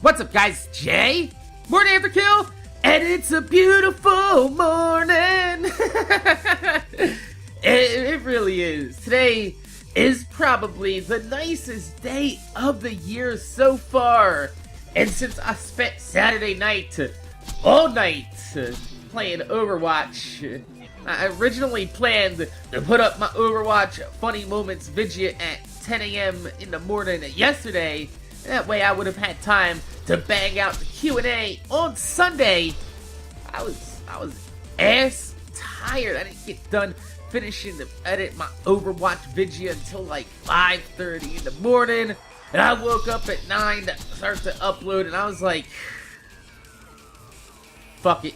What's up, guys? Jay, MorninAfterKill, and it's a beautiful morning. It really is. Today is probably the nicest day of the year so far. And since I spent Saturday night all night playing Overwatch, I originally planned to put up my Overwatch Funny Moments video at 10 a.m. in the morning yesterday. That way I would have had time to bang out the Q&A on Sunday. I was ass tired. I didn't get done finishing to edit my Overwatch video until like 5:30 in the morning. And I woke up at 9 to start to upload, and I was like, fuck it.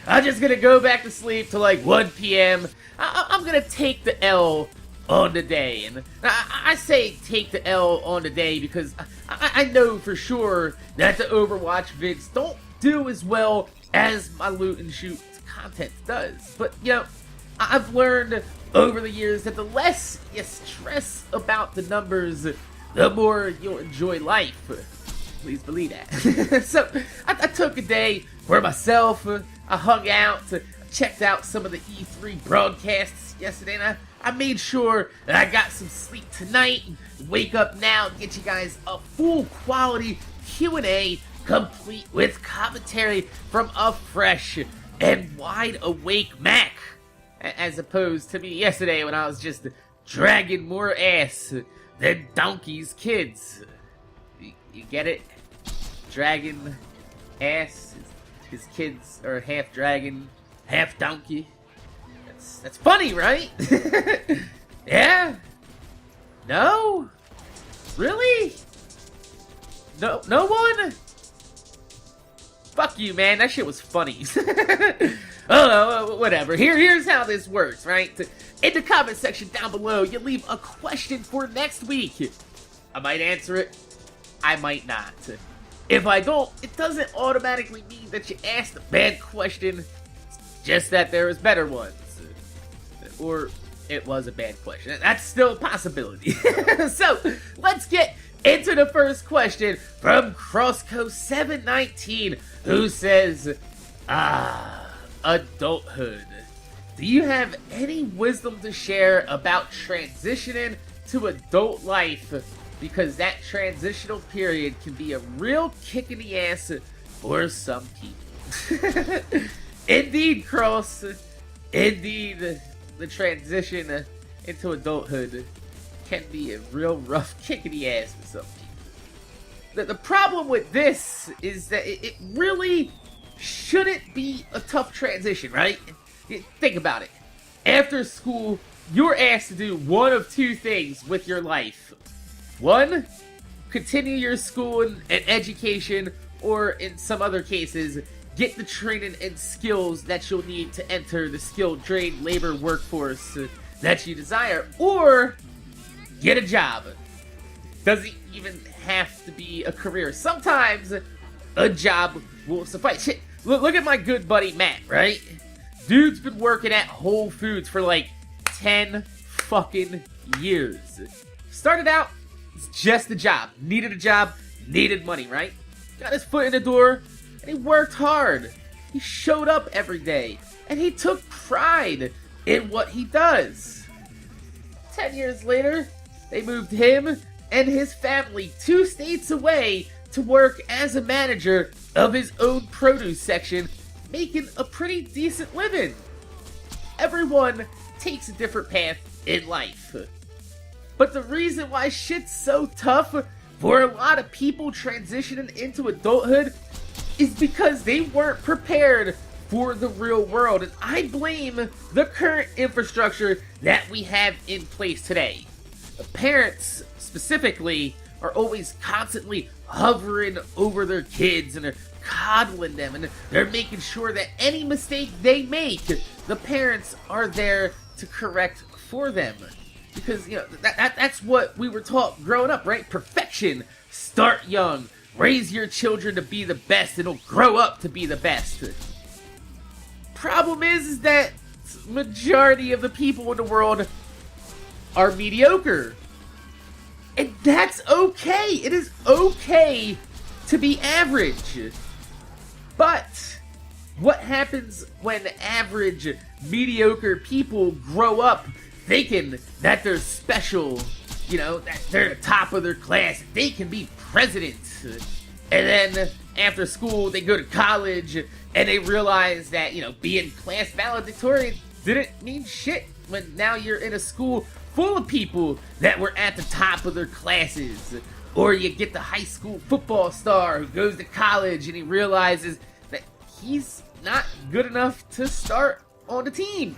I'm just gonna go back to sleep till like 1 p.m. I'm gonna take the L on the day. And I say take the L on the day because I know for sure that the Overwatch vids don't do as well as my loot and shoot content does. But, you know, I've learned over the years that the less you stress about the numbers, the more you'll enjoy life. Please believe that. So, I took a day for myself. I hung out, checked out some of the E3 broadcasts yesterday, and I made sure that I got some sleep tonight. Wake up now and get you guys a full quality Q&A complete with commentary from a fresh and wide awake Mac. As opposed to me yesterday when I was just dragging more ass than Donkey's kids. You get it? Dragon ass. His kids are half dragon, half donkey. That's funny, right? Yeah? No? Really? No one? Fuck you, man. That shit was funny. Oh, whatever. Here's how this works, right? In the comment section down below, you leave a question for next week. I might answer it. I might not. If I don't, it doesn't automatically mean that you asked a bad question. It's just that there is better ones. Or it was a bad question. That's still a possibility. So, let's get into the first question from Crossco719, who says, adulthood. Do you have any wisdom to share about transitioning to adult life? Because that transitional period can be a real kick in the ass for some people. Indeed, Cross. Indeed, the transition into adulthood can be a real rough kick in the ass for some people. The problem with this is that it really shouldn't be a tough transition, right? Think about it. After school, you're asked to do one of two things with your life. One, continue your school and education, or in some other cases, get the training and skills that you'll need to enter the skilled trade labor workforce that you desire, or get a job. Doesn't even have to be a career. Sometimes a job will suffice. Shit, look at my good buddy Matt, right? Dude's been working at Whole Foods for like 10 fucking years. Started out, it's just a job. Needed a job, needed money, right? Got his foot in the door, and he worked hard. He showed up every day, and he took pride in what he does. 10 years later, they moved him and his family 2 states away to work as a manager of his own produce section, making a pretty decent living. Everyone takes a different path in life. But the reason why shit's so tough for a lot of people transitioning into adulthood is because they weren't prepared for the real world. And I blame the current infrastructure that we have in place today. The parents, specifically, are always constantly hovering over their kids, and they're coddling them, and they're making sure that any mistake they make, the parents are there to correct for them. Because, you know, that's what we were taught growing up, right? Perfection. Start young. Raise your children to be the best, and they'll grow up to be the best. Problem is that majority of the people in the world are mediocre. And That's okay. It is okay to be average. But what happens when average, mediocre people grow up thinking that they're special, that they're the top of their class, they can be president? And then after school, they go to college and they realize that, being class valedictorian didn't mean shit when now you're in a school full of people that were at the top of their classes. Or you get the high school football star who goes to college and he realizes that he's not good enough to start on the team.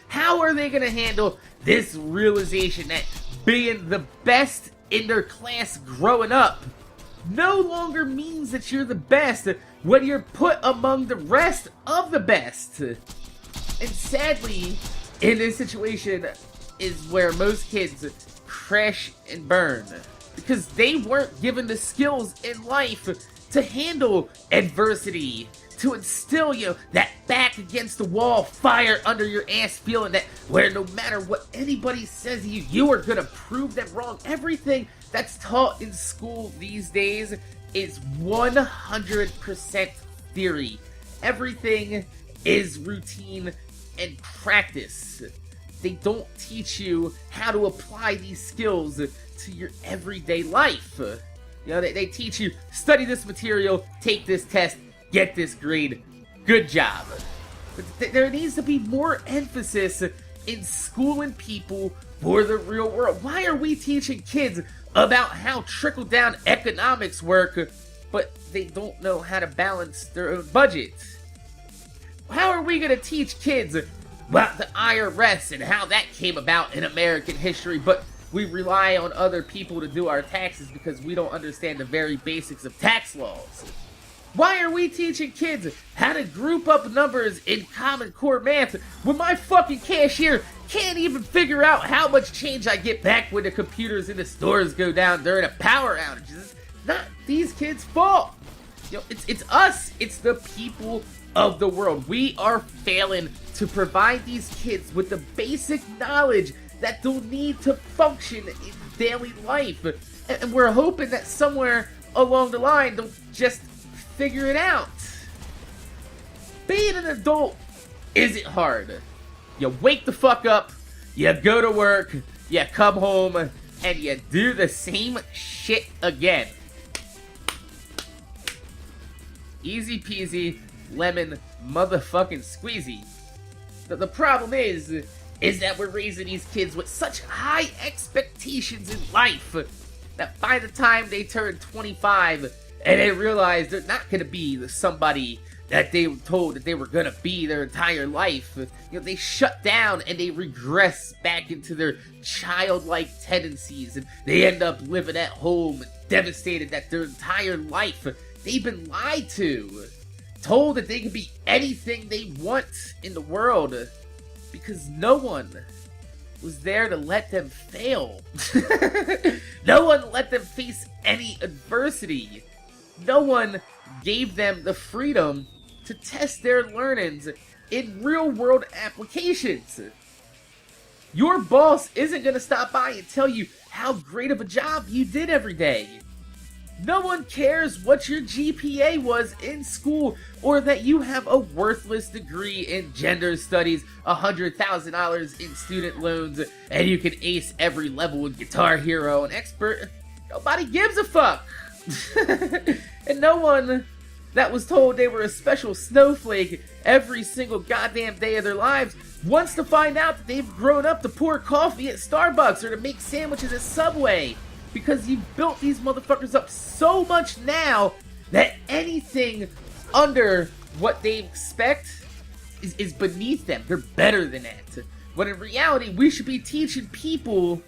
How are they going to handle this realization that being the best in their class growing up no longer means that you're the best when you're put among the rest of the best? And sadly, in this situation is where most kids crash and burn, because they weren't given the skills in life to handle adversity, to instill, that back against the wall, fire under your ass feeling that where no matter what anybody says to you, you are gonna prove them wrong. Everything that's taught in school these days is 100% theory. Everything is routine and practice. They don't teach you how to apply these skills to your everyday life. They teach you, study this material, take this test, get this grade, good job. But there needs to be more emphasis in schooling people for the real world. Why are we teaching kids about how trickle-down economics work, but they don't know how to balance their own budget? How are we going to teach kids about the IRS and how that came about in American history, but we rely on other people to do our taxes because we don't understand the very basics of tax laws? Why are we teaching kids how to group up numbers in Common Core math when my fucking cashier can't even figure out how much change I get back when the computers in the stores go down during a power outage? It's not these kids' fault. It's us. It's the people of the world. We are failing to provide these kids with the basic knowledge that they'll need to function in daily life. And we're hoping that somewhere along the line they'll just figure it out. Being an adult isn't hard. You wake the fuck up, you go to work, you come home, and you do the same shit again. Easy peasy, lemon motherfucking squeezy. The problem is that we're raising these kids with such high expectations in life that by the time they turn 25 and they realize they're not going to be somebody that they were told that they were going to be their entire life, they shut down and they regress back into their childlike tendencies, and they end up living at home devastated that their entire life they've been lied to, told that they can be anything they want in the world because no one was there to let them fail. No one let them face any adversity. No one gave them the freedom to test their learnings in real-world applications. Your boss isn't going to stop by and tell you how great of a job you did every day. No one cares what your GPA was in school, or that you have a worthless degree in gender studies, $100,000 in student loans, and you can ace every level in Guitar Hero and Expert. Nobody gives a fuck. And no one that was told they were a special snowflake every single goddamn day of their lives wants to find out that they've grown up to pour coffee at Starbucks or to make sandwiches at Subway. Because you've built these motherfuckers up so much now that anything under what they expect is beneath them. They're better than that. When in reality, we should be teaching people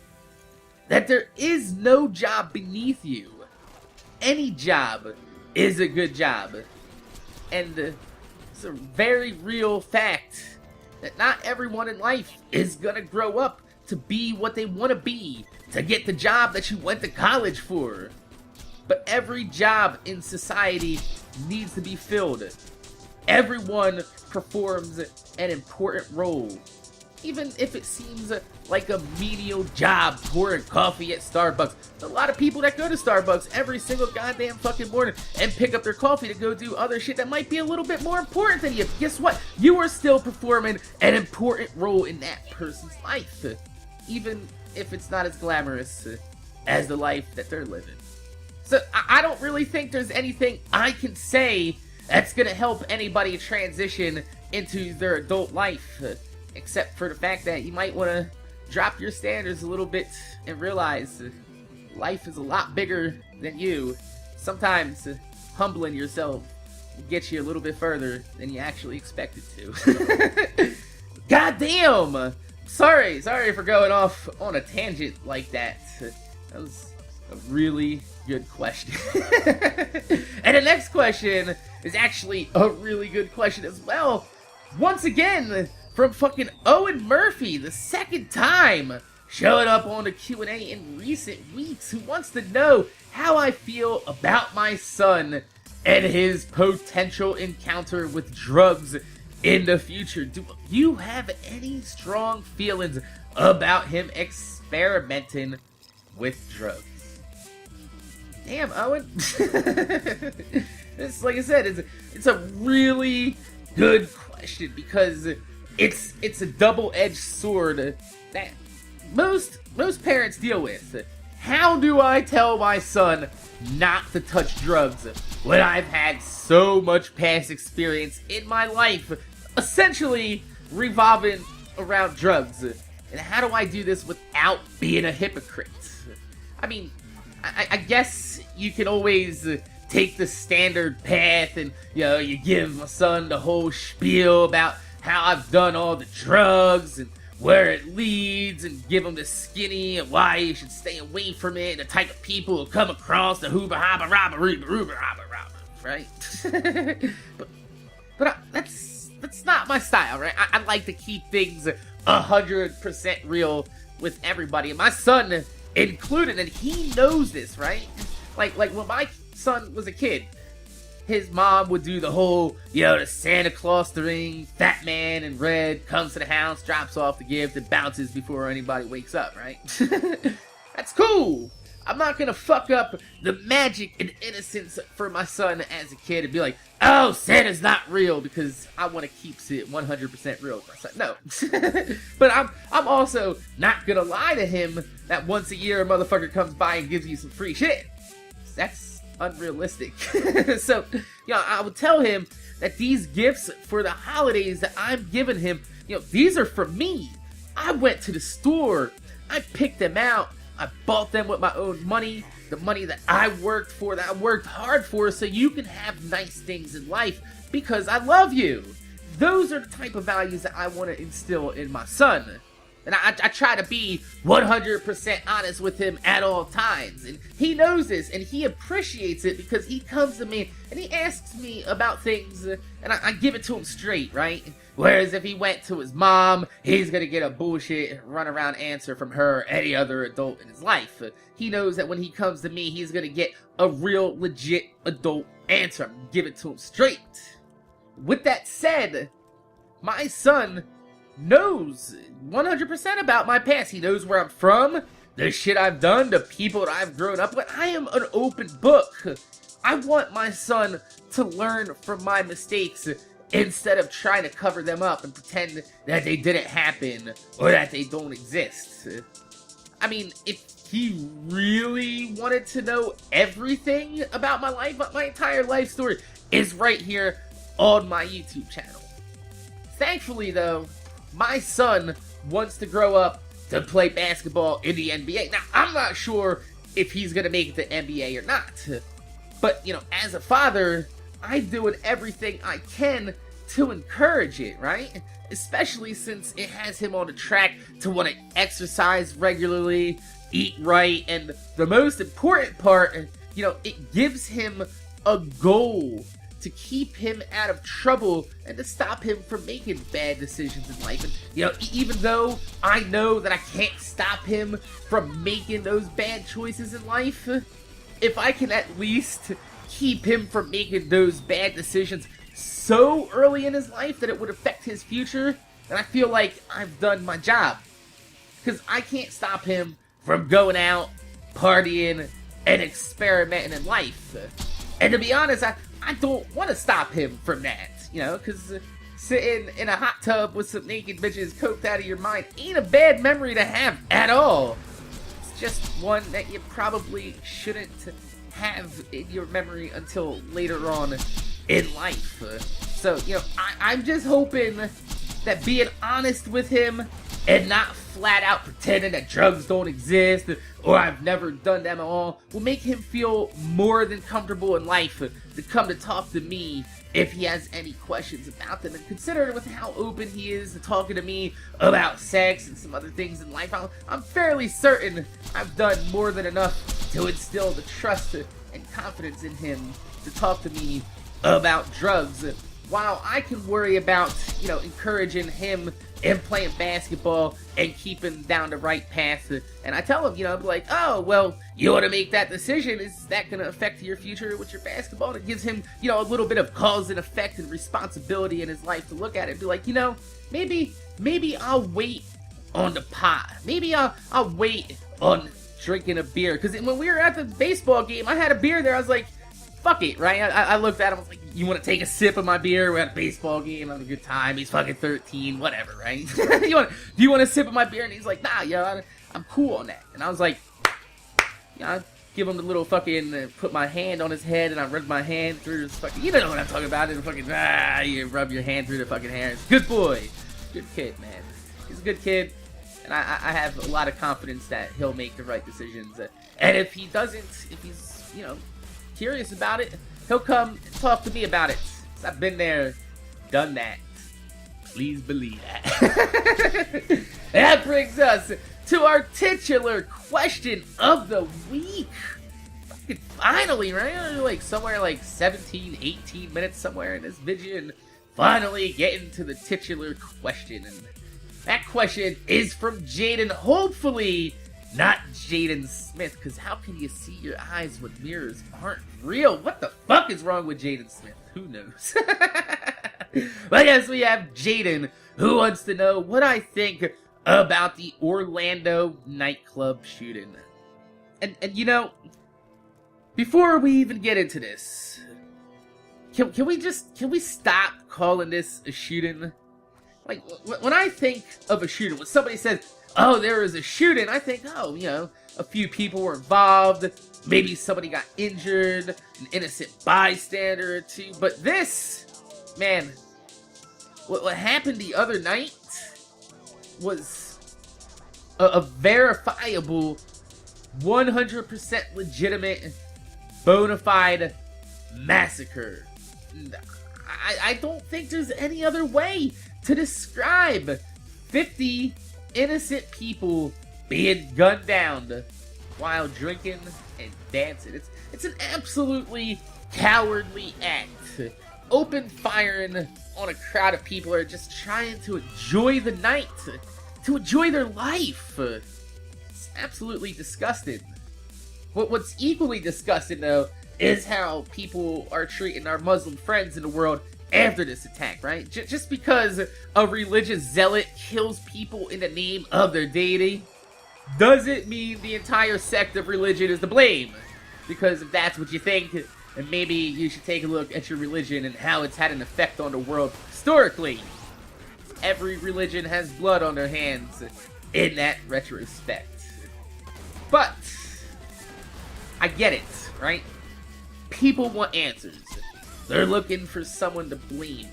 that there is no job beneath you. Any job is a good job. And it's a very real fact that not everyone in life is gonna grow up to be what they want to be, to get the job that you went to college for. But every job in society needs to be filled. Everyone performs an important role. even if it seems like a menial job pouring coffee at Starbucks. There's a lot of people that go to Starbucks every single goddamn fucking morning and pick up their coffee to go do other shit that might be a little bit more important than you. Guess what? You are still performing an important role in that person's life, even if it's not as glamorous as the life that they're living. So I don't really think there's anything I can say that's gonna help anybody transition into their adult life, except for the fact that you might want to drop your standards a little bit and realize life is a lot bigger than you. Sometimes humbling yourself will get you a little bit further than you actually expected to. God damn! Sorry for going off on a tangent like that. That was a really good question. And the next question is actually a really good question as well. Once again, from fucking Owen Murphy, the second time showing up on the Q&A in recent weeks, who wants to know how I feel about my son and his potential encounter with drugs in the future. Do you have any strong feelings about him experimenting with drugs? Damn, Owen. It's like I said, it's a really good question because it's a double-edged sword that most parents deal with. How do I tell my son not to touch drugs when I've had so much past experience in my life essentially revolving around drugs? And how do I do this without being a hypocrite? I mean, I guess you can always take the standard path and, you give my son the whole spiel about how I've done all the drugs and where it leads, and give him the skinny and why you should stay away from it, and the type of people who come across the hooba haba rabba rooba rooba rabba rabba, right? but that's not my style, right? I like to keep things 100% real with everybody, and my son included, and he knows this, right? Like when my son was a kid, his mom would do the whole, the Santa Claus thing, fat man in red comes to the house, drops off the gift, and bounces before anybody wakes up, right? That's cool. I'm not gonna fuck up the magic and innocence for my son as a kid and be like, oh, Santa's not real, because I want to keep it 100% real with my son. No. But I'm also not gonna lie to him that once a year a motherfucker comes by and gives you some free shit. That's unrealistic. So, I would tell him that these gifts for the holidays that I'm giving him, these are for me. I went to the store, I picked them out, I bought them with my own money, the money that I worked for, that I worked hard for, so you can have nice things in life because I love you. Those are the type of values that I want to instill in my son. And I try to be 100% honest with him at all times. And he knows this, and he appreciates it because he comes to me and he asks me about things, and I give it to him straight, right? Whereas if he went to his mom, he's gonna get a bullshit run around answer from her or any other adult in his life. He knows that when he comes to me, he's gonna get a real legit adult answer. I'm give it to him straight. With that said, my son knows 100% about my past. He knows where I'm from, the shit I've done, the people that I've grown up with. I am an open book. I want my son to learn from my mistakes instead of trying to cover them up and pretend that they didn't happen or that they don't exist. I mean, if he really wanted to know everything about my life, my entire life story is right here on my YouTube channel. Thankfully, though, my son wants to grow up to play basketball in the NBA. Now, I'm not sure if he's going to make it to NBA or not. But, as a father, I'm doing everything I can to encourage it, right? Especially since it has him on the track to want to exercise regularly, eat right, and the most important part, it gives him a goal to keep him out of trouble and to stop him from making bad decisions in life. And, even though I know that I can't stop him from making those bad choices in life, if I can at least keep him from making those bad decisions so early in his life that it would affect his future, then I feel like I've done my job. Because I can't stop him from going out, partying, and experimenting in life. And to be honest, I don't want to stop him from that, you know, because sitting in a hot tub with some naked bitches coked out of your mind ain't a bad memory to have at all. It's just one that you probably shouldn't have in your memory until later on in life. So, you know, I'm just hoping that being honest with him and not flat out pretending that drugs don't exist or I've never done them at all will make him feel more than comfortable in life to come to talk to me if he has any questions about them. And considering with how open he is to talking to me about sex and some other things in life, I'm fairly certain I've done more than enough to instill the trust and confidence in him to talk to me about drugs, while I can worry about, you know, encouraging him and playing basketball and keeping down the right path. And I tell him, you know, like, oh, well, you want to make that decision. Is that going to affect your future with your basketball? And it gives him, you know, a little bit of cause and effect and responsibility in his life to look at it and be like, you know, maybe I'll wait on the pot. Maybe I'll wait on drinking a beer. Because when we were at the baseball game, I had a beer there. I was like, fuck it, right? I looked at him, I was like, you want to take a sip of my beer? We're at a baseball game, having a good time. He's fucking 13, whatever, right? Do you want a sip of my beer? And he's like, nah, yo, I'm cool on that. And I was like, yeah, I give him the little fucking, put my hand on his head, and I rub my hand through his fucking, you know what I'm talking about, and fucking, you rub your hand through the fucking hair. Good boy. Good kid, man. He's a good kid, and I have a lot of confidence that he'll make the right decisions. And if he doesn't, if he's, you know, curious about it, he'll come and talk to me about it. I've been there, done that. Please believe that. That brings us to our titular question of the week. Finally, right? Like somewhere like 17, 18 minutes somewhere in this video, and finally getting to the titular question. And that question is from Jaden. Hopefully not Jaden Smith, because how can you see your eyes when mirrors aren't real? What the fuck is wrong with Jaden Smith? Who knows? But yes, we have Jaden, who wants to know what I think about the Orlando nightclub shooting. And you know, before we even get into this, can we stop calling this a shooting? Like, when I think of a shooting, when somebody says, oh, there was a shooting, I think, oh, you know, a few people were involved, maybe somebody got injured, an innocent bystander or two, but this, man, what happened the other night was a verifiable, 100% legitimate, bona fide massacre. I don't think there's any other way to describe 50 innocent people being gunned down while drinking and dancing. It's an absolutely cowardly act. Open firing on a crowd of people who are just trying to enjoy the night, to enjoy their life. It's absolutely disgusting. What's equally disgusting, though, is how people are treating our Muslim friends in the world after this attack, right? Just because a religious zealot kills people in the name of their deity doesn't mean the entire sect of religion is to blame. Because if that's what you think, then maybe you should take a look at your religion and how it's had an effect on the world historically. Every religion has blood on their hands in that retrospect. But I get it, right? People want answers. They're looking for someone to blame.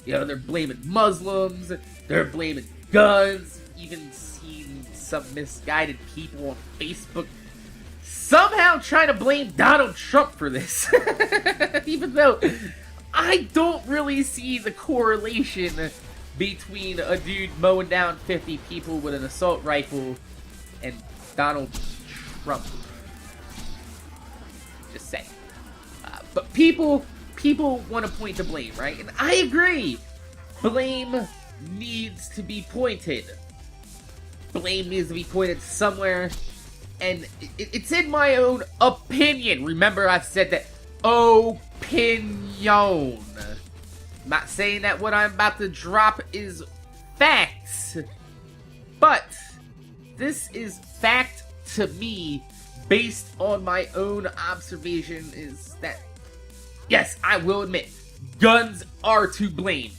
You know, they're blaming Muslims, they're blaming guns, even seen some misguided people on Facebook somehow trying to blame Donald Trump for this. Even though I don't really see the correlation between a dude mowing down 50 people with an assault rifle and Donald Trump. Just saying. But people want to point to blame, right? And I agree. Blame needs to be pointed. Blame needs to be pointed somewhere. And it's in my own opinion. Remember, I've said that. Opinion. I'm not saying that what I'm about to drop is facts. But this is fact to me, based on my own observation, is that, yes, I will admit, guns are to blame.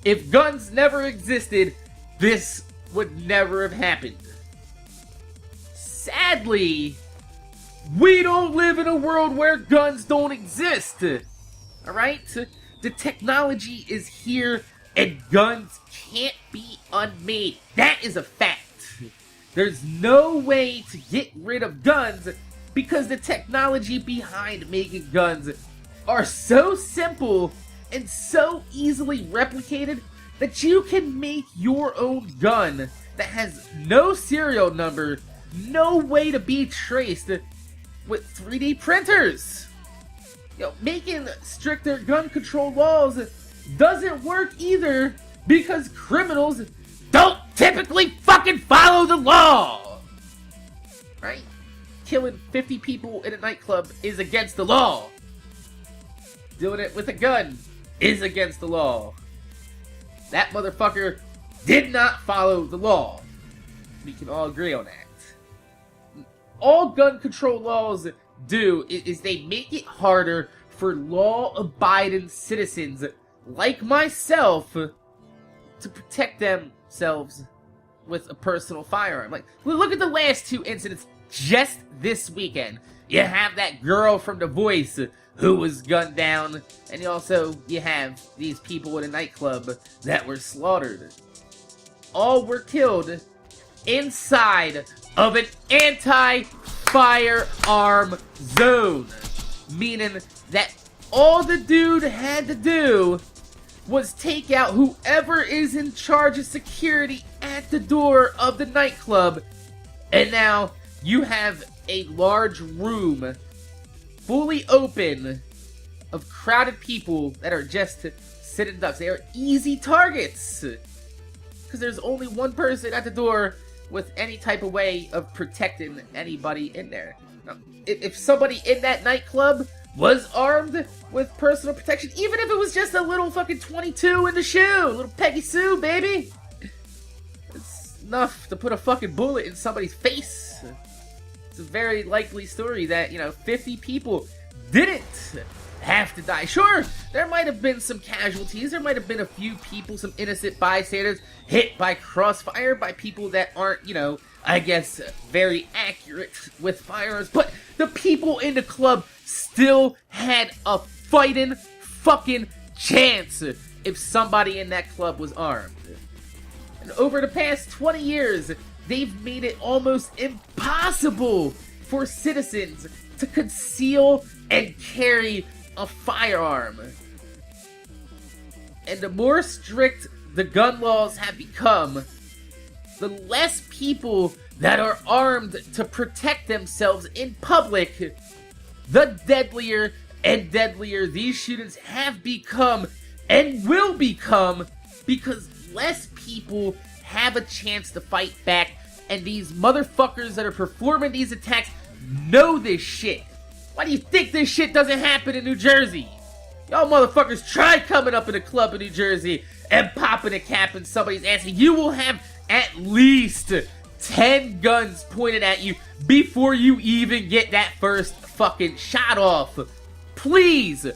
If guns never existed, this would never have happened. Sadly, we don't live in a world where guns don't exist. Alright? The technology is here and guns can't be unmade. That is a fact. There's no way to get rid of guns because the technology behind making guns are so simple and so easily replicated that you can make your own gun that has no serial number, no way to be traced, with 3D printers. Making stricter gun control laws doesn't work either because criminals don't typically fucking follow the law. Right? Killing 50 people in a nightclub is against the law. Doing it with a gun is against the law. That motherfucker did not follow the law. We can all agree on that. All gun control laws do is they make it harder for law-abiding citizens like myself to protect themselves with a personal firearm. Like, look at the last two incidents just this weekend. You have that girl from The Voice who was gunned down, and you have these people in a nightclub that were slaughtered. All were killed inside of an anti-firearm zone, meaning that all the dude had to do was take out whoever is in charge of security at the door of the nightclub, and now you have a large room fully open of crowded people that are just sitting ducks. They are easy targets because there's only one person at the door with any type of way of protecting anybody in there. Now, if somebody in that nightclub was armed with personal protection, even if it was just a little fucking 22 in the shoe, a little Peggy Sue, baby, it's enough to put a fucking bullet in somebody's face. It's a very likely story that, 50 people didn't have to die. Sure, there might have been some casualties. There might have been a few people, some innocent bystanders, hit by crossfire by people that aren't, I guess, very accurate with firearms. But the people in the club still had a fighting fucking chance if somebody in that club was armed. And over the past 20 years, they've made it almost impossible for citizens to conceal and carry a firearm. And the more strict the gun laws have become, the less people that are armed to protect themselves in public, the deadlier and deadlier these shootings have become and will become, because less people have a chance to fight back, and these motherfuckers that are performing these attacks know this shit. Why do you think this shit doesn't happen in New Jersey? Y'all motherfuckers try coming up in a club in New Jersey and popping a cap in somebody's ass, and you will have at least 10 guns pointed at you before you even get that first fucking shot off. Please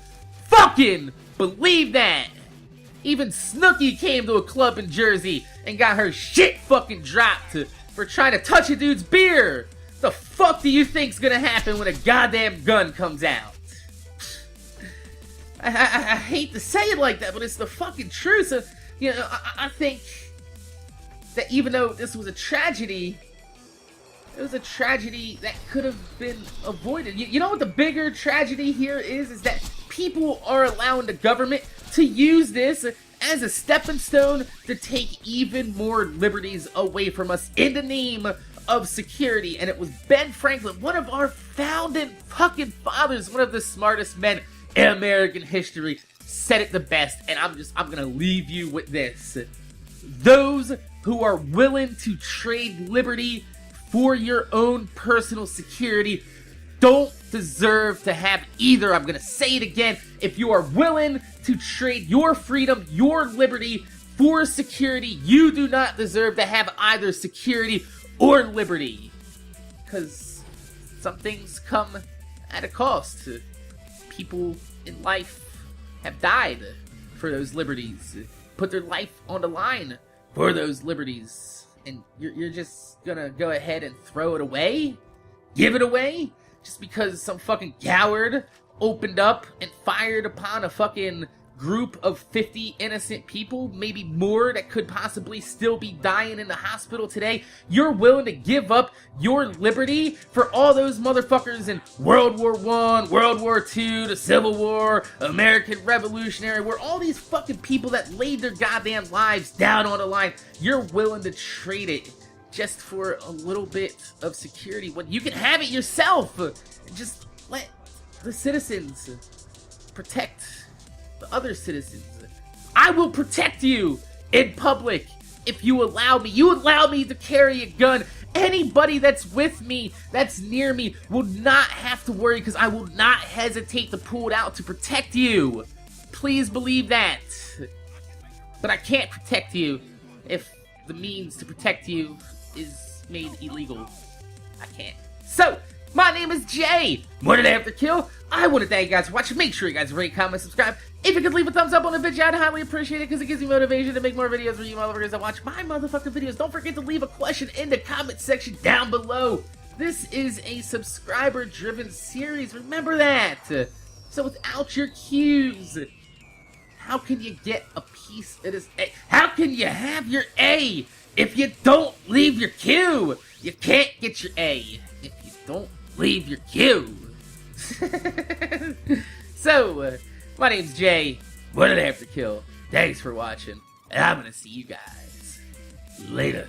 fucking believe that. Even Snooki came to a club in Jersey and got her shit fucking dropped for trying to touch a dude's beer. The fuck do you think's gonna happen when a goddamn gun comes out? I hate to say it like that, but it's the fucking truth. So, I think that even though this was a tragedy, it was a tragedy that could have been avoided. You know what the bigger tragedy here is that people are allowing the government to use this as a stepping stone to take even more liberties away from us in the name of security. And it was Ben Franklin, one of our founding fucking fathers, one of the smartest men in American history, said it the best, and I'm gonna leave you with this. Those who are willing to trade liberty for your own personal security don't deserve to have either. I'm gonna say it again. If you are willing to trade your freedom, your liberty for security. You do not deserve to have either security or liberty. Because some things come at a cost. People in life have died for those liberties, put their life on the line for those liberties. And you're just gonna go ahead and throw it away? Give it away? Just because some fucking coward opened up and fired upon a fucking group of 50 innocent people, maybe more, that could possibly still be dying in the hospital today. You're willing to give up your liberty for all those motherfuckers in World War I, World War II, the Civil War, American Revolutionary War, all these fucking people that laid their goddamn lives down on the line. You're willing to trade it just for a little bit of security when you can have it yourself. Just let the citizens protect the other citizens. I will protect you in public if you allow me. You allow me to carry a gun. Anybody that's with me, that's near me, will not have to worry, because I will not hesitate to pull it out to protect you. Please believe that. But I can't protect you if the means to protect you is made illegal. I can't. So, my name is Jay, MorninAfterKill. I want to thank you guys for watching. Make sure you guys rate, comment, subscribe. If you could leave a thumbs up on the video, I'd highly appreciate it, because it gives me motivation to make more videos for you motherfuckers that watch my motherfucking videos. Don't forget to leave a question in the comment section down below. This is a subscriber-driven series. Remember that. So without your cues, how can you get a piece of this A? How can you have your A if you don't leave your Q? You can't get your A if you don't leave your Q. So, my name's Jay, MorninAfterKill. Thanks for watching, and I'm gonna see you guys later.